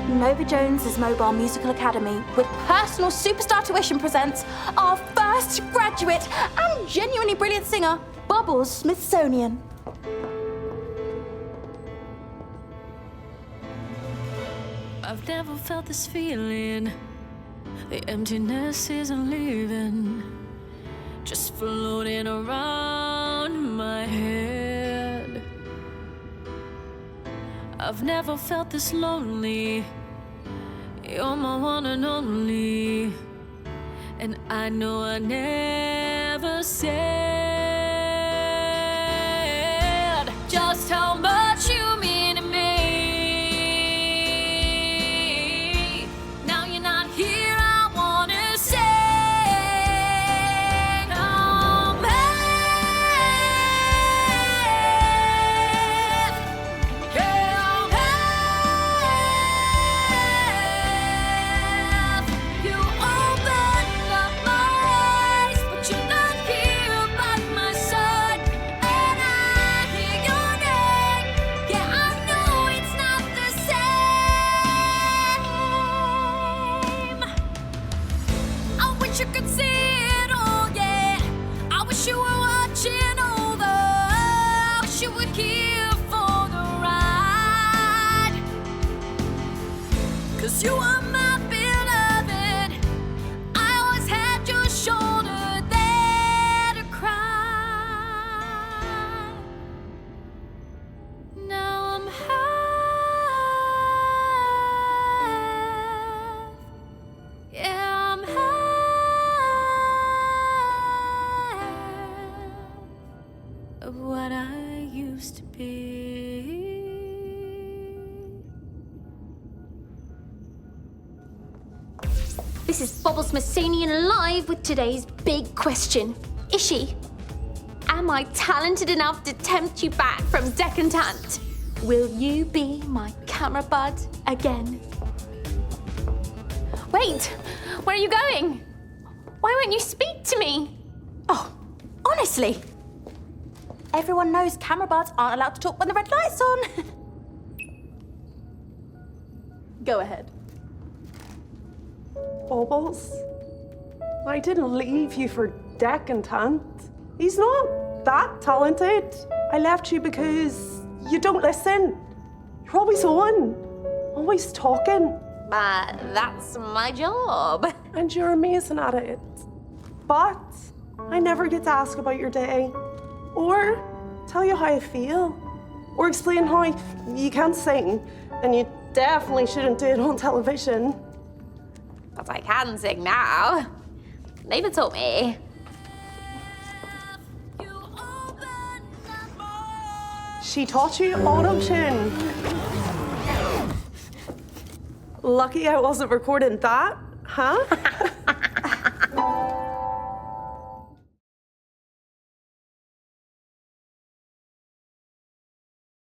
Nova Jones's Mobile Musical Academy with personal superstar tuition presents our first graduate and genuinely brilliant singer, Bobbles Smithsonian. I've never felt this feeling. The emptiness isn't leaving, just floating around my head. I've never felt this lonely. You're my one and only, and I know I never said just how much you mean to me. Now you're not here, I wanna say I'm half, yeah, I'm half. You opened up my eyes, but you're not here by my side, and I hear your name. Yeah, I know it's not the same. I wish you could see it all, yeah. I wish you were watching over. I wish you were here for the ride. 'Cause you are my beloved. I always had your shoulder there to cry. Now I'm half, yeah, I'm half of what I used to be. This is Bobbles Smithsonian live with today's big question. Is she? Am I talented enough to tempt you back from decantant? Will you be my camera bud again? Wait, where are you going? Why won't you speak to me? Oh, honestly, everyone knows camera buds aren't allowed to talk when the red light's on. Go ahead. Bobbles, I didn't leave you for decantant. He's not that talented. I left you because you don't listen. You're always on, always talking, That's my job. and you're amazing at it. But I never get to ask about your day, or tell you how I feel, or explain how you can't sing, and you definitely shouldn't do it on television. But I can sing now. Neighbour taught me. You opened up my She taught you auto-tune. Lucky I wasn't recording that, huh?